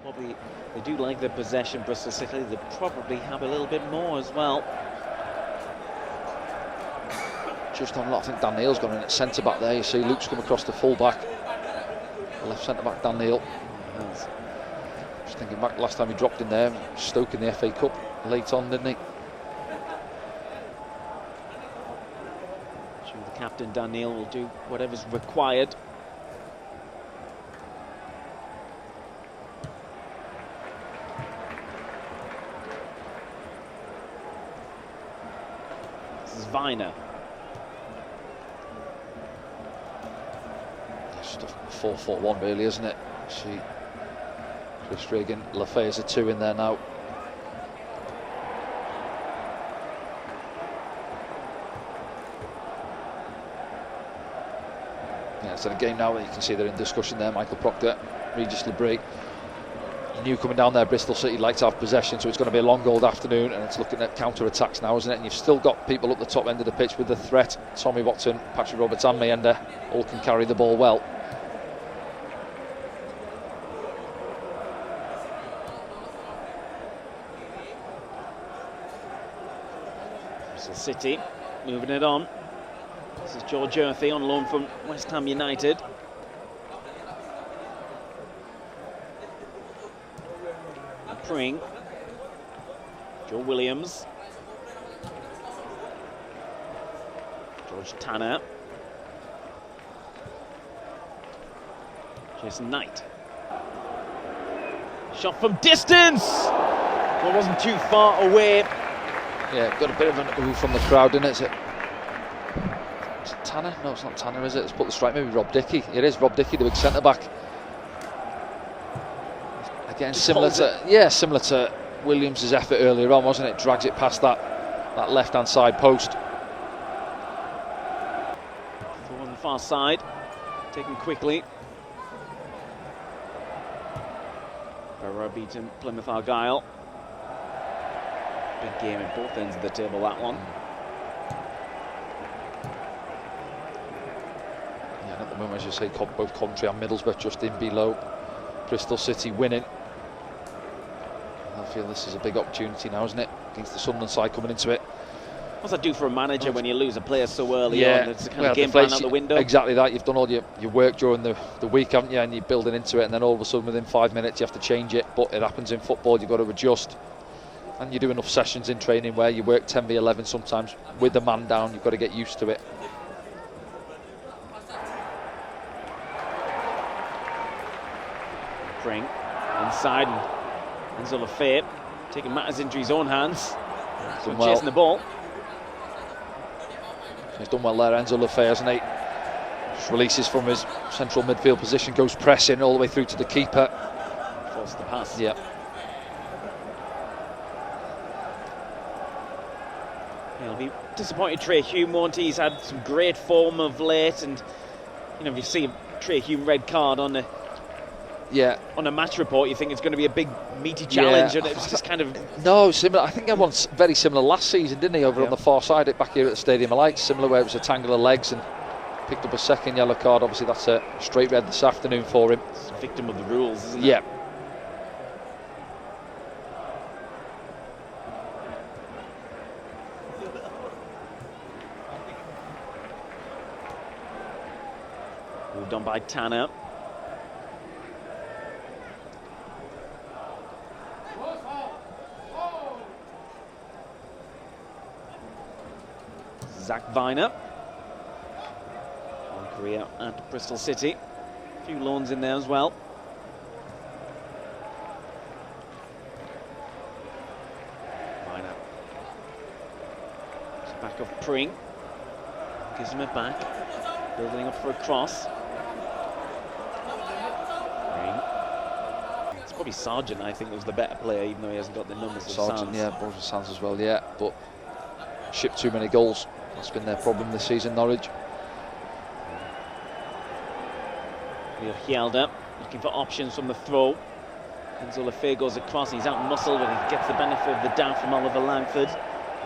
Probably, they do like the possession, Bristol City. They probably have a little bit more as well. Just on lot, I think Dan Neil's gone in at centre-back there. You see Luke's come across to full-back. Left centre-back Dan Neil. Yes. Just thinking back last time he dropped in there, Stoke in the FA Cup late on, didn't he? Sure, the captain Dan Neil will do whatever's required. This is Viner. Stuff 4-4-1 really, isn't it? See Chris Regan, Lafayette's a 2 in there now. Yeah, it's in a game now that you can see they're in discussion there. Michael Proctor, Regis Lebray. You knew coming down there Bristol City like to have possession, so it's going to be a long old afternoon, and it's looking at counter-attacks now, isn't it? And you've still got people up the top end of the pitch with the threat. Tommy Watson, Patrick Roberts and Mayenda all can carry the ball well. Bristol City moving it on. This is George Earthy on loan from West Ham United. Pring. Joe Williams. George Tanner. Jason Knight. Shot from distance! Well, it wasn't too far away. Yeah, got a bit of an ooh from the crowd, didn't it? Is it Tanner? No, it's not Tanner, is it? Let's put the strike, maybe Rob Dickey. It is Rob Dickey, the big centre-back. Again, similar to Williams' effort earlier on, wasn't it? Drags it past that left-hand side post. Throw on the far side, taken quickly. Barrow beaten Plymouth Argyle. Big game at both ends of the table, that one. Yeah, and at the moment, as you say, both Coventry and Middlesbrough just in below. Bristol City winning. I feel this is a big opportunity now, isn't it? Against the Sunderland side coming into it. What's that do for a manager when you lose a player so early on? It's a kind of game plan out the window. Exactly that. You've done all your work during the week, haven't you? And you're building into it, and then all of a sudden within 5 minutes you have to change it. But it happens in football, you've got to adjust. And you do enough sessions in training where you work 10v11 sometimes with the man down. You've got to get used to it. Pring inside, and Enzo Lafayette taking matters into his own hands. So chasing the ball. He's done well there, Enzo Lafayette, hasn't he? Just releases from his central midfield position, goes pressing all the way through to the keeper. Forced the pass. Yeah. He'll be disappointed, Trey Hume, won't he? He's had some great form of late, and you know, if you see Trey Hume red card on a match report, you think it's going to be a big meaty challenge, and it's just kind of similar. I think everyone's very similar last season, didn't he? Over on the far side, back here at the Stadium of Light, similar where it was a tangle of legs and picked up a second yellow card. Obviously, that's a straight red this afternoon for him. It's a victim of the rules, isn't it? Yeah. Moved on by Tanner. Zach Viner. Long career at Bristol City. A few loans in there as well. Viner. It's back of Pring. Gives him it back. Building up for a cross. It's probably Sargent, I think, was the better player, even though he hasn't got the numbers of Sargent, Sands. yeah, both of Sands as well, yeah. But shipped too many goals. That's been their problem this season, Norwich. We have Hjelder looking for options from the throw. Enzo Lafayette goes across, he's out muscled, but he gets the benefit of the doubt from Oliver Langford.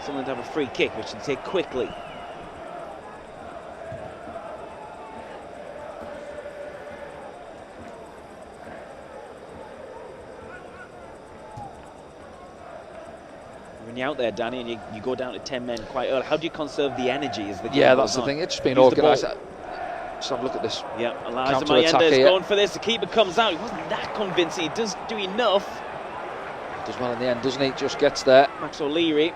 Someone to have a free kick, which can take quickly. When you're out there, Danny, and you go down to 10 men quite early, how do you conserve the energy as the game Yeah, goes that's the on? thing. It's just been organised. Just have a look at this. Yeah, Elijah Mayenda's going for this. The keeper comes out. He wasn't that convincing. He does do enough. He does well in the end, doesn't he? Just gets there. Max O'Leary.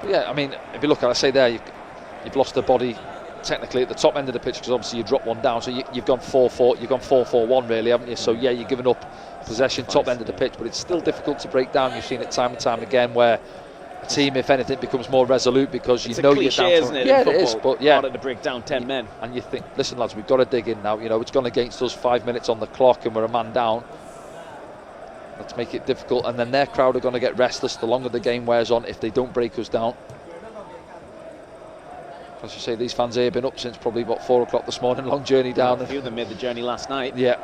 Yeah, I mean, if you look at it, I say there, you've lost the body technically at the top end of the pitch because obviously you drop one down, so you've gone 4-4, you've gone 4-4-1 really, haven't you? So yeah, you're giving up possession top end of the pitch, but it's still difficult to break down. You've seen it time and time again where a team, if anything, becomes more resolute because you know you're down. Isn't it? Yeah, it is, but yeah, harder to break down 10 men. And you think, listen, lads, we've got to dig in now. You know, it's gone against us, 5 minutes on the clock, and we're a man down. Let's make it difficult, and then their crowd are going to get restless the longer the game wears on if they don't break us down. As you say, these fans here have been up since probably about 4 o'clock this morning, long journey down. A few of them made the journey last night. Yeah.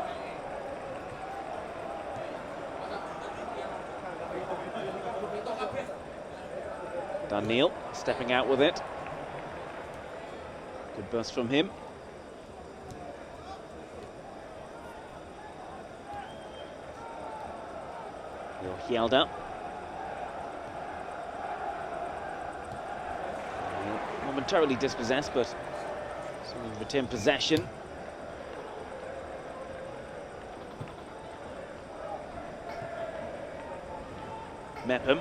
Dan Neil stepping out with it. Good burst from him. Yelda. Momentarily dispossessed, but someone retained possession. Mepham.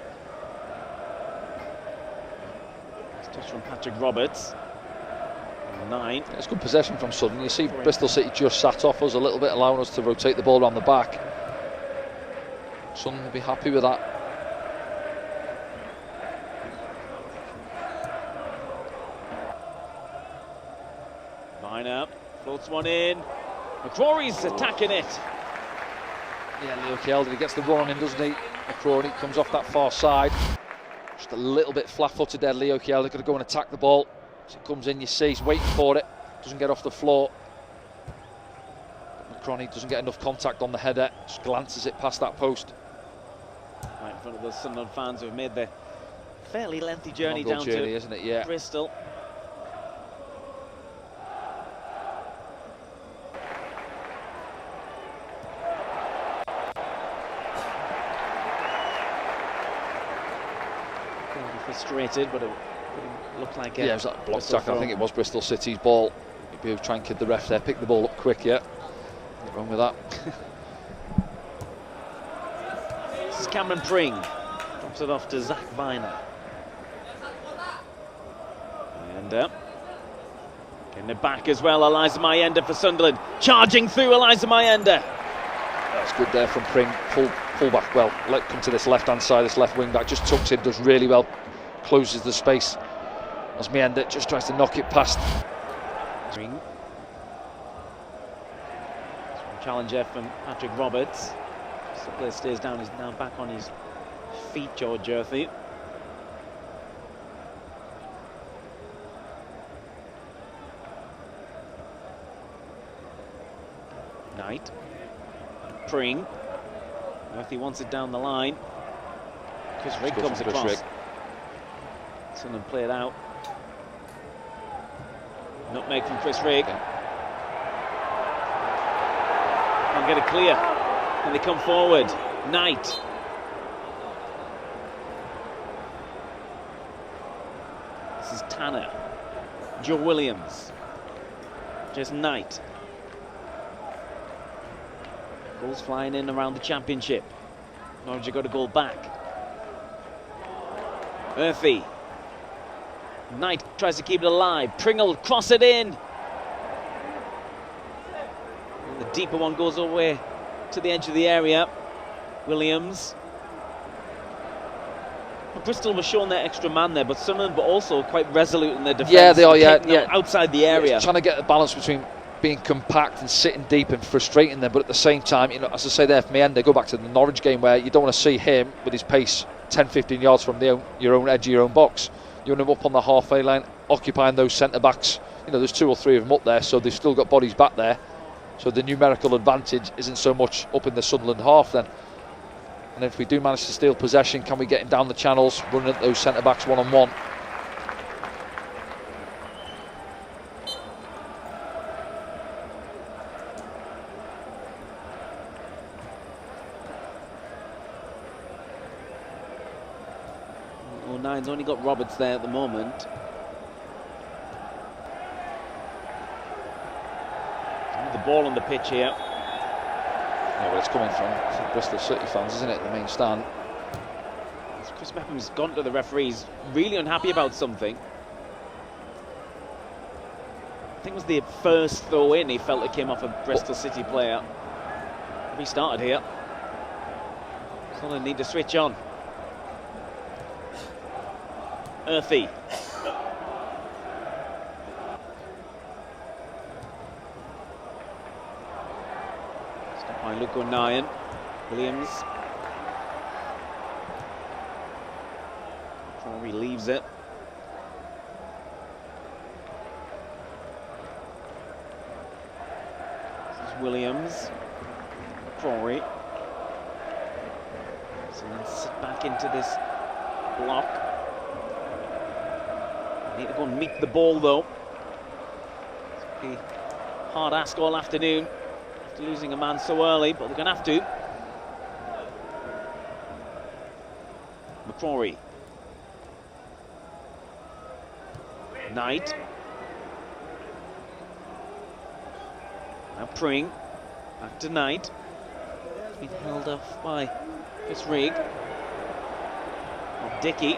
Touch from Patrick Roberts. 9. It's good possession from Sutton. You see Bristol City just sat off us a little bit, allowing us to rotate the ball around the back. Sutton will be happy with that. Viner floats one in. McCrory's attacking it. Yeah, Leo Kjeldahl gets the run in, doesn't he? McCrory comes off that far side. Just a little bit flat-footed there, Leo Kjeldahl. Got to go and attack the ball. As it comes in, you see he's waiting for it. Doesn't get off the floor. McCrory doesn't get enough contact on the header. Just glances it past that post. Right in front of the Sunderland fans who have made the fairly lengthy journey down journey, to isn't it? Yeah. Bristol. Frustrated, but it looked like it was that block tackle. I think it was Bristol City's ball. Maybe try and kid the ref there. Pick the ball up quick. Yeah, nothing wrong with that. This is Cameron Pring. Drops it off to Zach Viner. And getting it back as well. Elijah Mayenda for Sunderland. Charging through Elijah Mayenda. That's good there from Pring. Full back. Well, let come to this left hand side. This left wing back just tucks in, does really well. Closes the space as Mayenda just tries to knock it past. Challenger from Patrick Roberts. So the player stays down, he's now back on his feet, George Jerthy. Knight. Pring. Jerthy wants it down the line. Chris Rigg comes across. Sunderland play it out. Nutmeg from Chris Rigg. Can't get it clear. And they come forward. Knight. This is Tanner. Joe Williams. Jason Knight. Goals flying in around the championship. Norwich got a goal back. Murphy. Knight tries to keep it alive. Pringle cross it in. And the deeper one goes all the way to the edge of the area. Williams. Bristol was showing their extra man there, but Sunderland were also quite resolute in their defence. Yeah, they are. Yeah. Outside the area. Yeah, trying to get the balance between being compact and sitting deep and frustrating them, but at the same time, you know, as I say there, for Mayenda, go back to the Norwich game where you don't want to see him with his pace 10-15 yards from your own edge of your own box. You want him up on the halfway line, occupying those centre backs. You know, there's 2 or 3 of them up there, so they've still got bodies back there. So the numerical advantage isn't so much up in the Sunderland half then. And if we do manage to steal possession, can we get him down the channels, running at those centre backs one-on-one? 9's only got Roberts there at the moment. The ball on the pitch here. Yeah, well, it's coming from Bristol City fans, isn't it? The main stand. Chris Mepham's gone to the referees, really unhappy about something. I think it was the first throw in he felt it came off a Bristol City player. Restarted here. So they need to switch on. Earthy. Stopped by Luke O'Nien. Williams. He leaves it. This is Williams. Crory. So then sit back into this block. Need to go and meet the ball though. It's be hard ask all afternoon after losing a man so early, but they're going to have to. McCrory. Knight. Now Pring. Back to Knight. He's been held off by Chris Rigg. Dickey.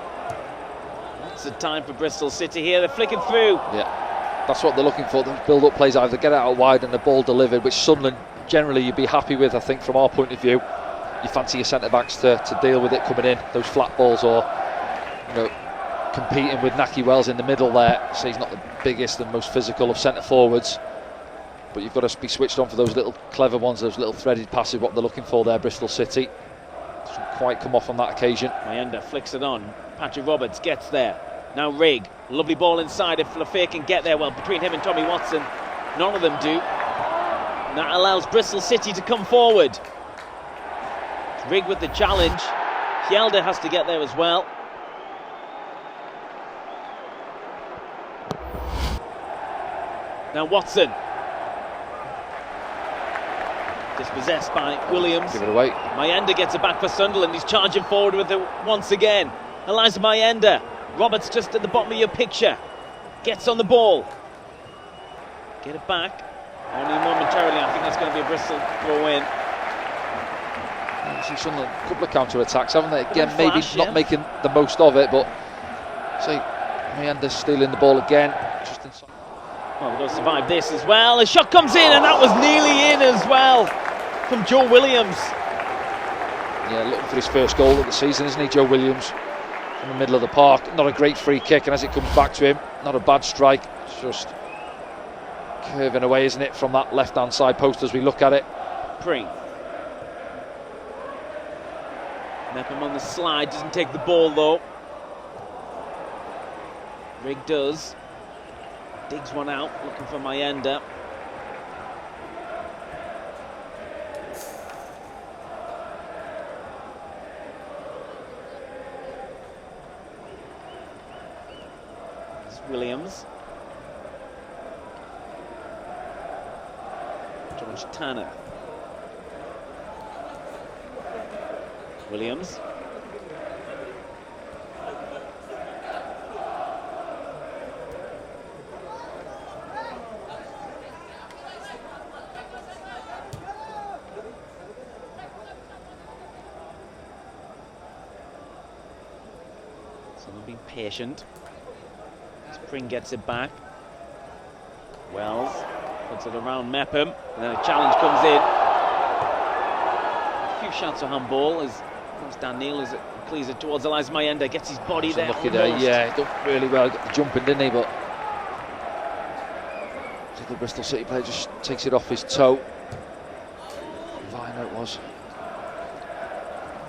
Lots of time for Bristol City here. They're flicking through. Yeah, that's what they're looking for. The build-up plays either get it out wide and the ball delivered, which Sunderland generally you'd be happy with, I think, from our point of view. You fancy your centre-backs to deal with it coming in, those flat balls, or competing with Naki Wells in the middle there. So he's not the biggest and most physical of centre forwards, but you've got to be switched on for those little clever ones, those little threaded passes, what they're looking for there, Bristol City. Doesn't quite come off on that occasion. Mayenda flicks it on. Patrick Roberts gets there. Now Rigg, lovely ball inside. If Lafayette can get there, well, between him and Tommy Watson, none of them do. And that allows Bristol City to come forward. Rigg with the challenge. Hjelde has to get there as well. Now Watson. Dispossessed by Williams. Give it away. Mayenda gets it back for Sunderland. He's charging forward with it once again. Eliza Mayenda. Roberts just at the bottom of your picture. Gets on the ball. Get it back. Only momentarily. I think that's going to be a Bristol throw in. You see Sunderland, a couple of counter-attacks, haven't they? Again, maybe not making the most of it, but say Mayenda's stealing the ball again. Just inside. Well, we've got to survive this as well. A shot comes in, and that was nearly in as well from Joe Williams. Yeah, looking for his first goal of the season, isn't he, Joe Williams? From the middle of the park. Not a great free kick, and as it comes back to him, not a bad strike. It's just curving away, isn't it, from that left-hand side post as we look at it. Pring. Mepham on the slide, doesn't take the ball though. Rigg does. Digs one out, looking for Mayenda. There's Williams. George Tanner. Williams. So they're being patient. Spring gets it back. Wells puts it around Mepham, and then a challenge comes in. A few shots of handball as Dan Neal as it clears it towards Eliza Mayenda, gets his body there. Lucky there, yeah, he done really well, got the jumping, didn't he? But the Bristol City player just takes it off his toe. Viner it was.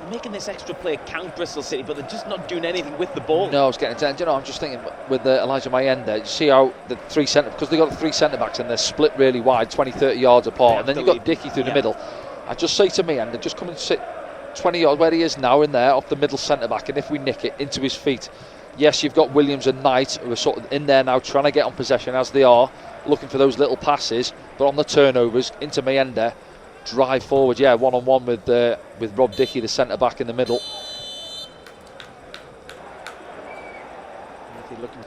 They're making this extra play count, Bristol City, but they're just not doing anything with the ball. No, I was getting to, you know, I'm just thinking with Elijah Mayenda, you see how the three centre, because they've got the three centre backs and they're split really wide, 20-30 yards apart, and then you've got Dickey through the middle. I just say to Mayenda, just come and sit 20 yards where he is now in there off the middle centre back, and if we nick it into his feet, yes, you've got Williams and Knight who are sort of in there now trying to get on possession as they are, looking for those little passes, but on the turnovers into Mayenda, drive forward, yeah, one-on-one with Rob Dickey, the centre back in the middle. Looking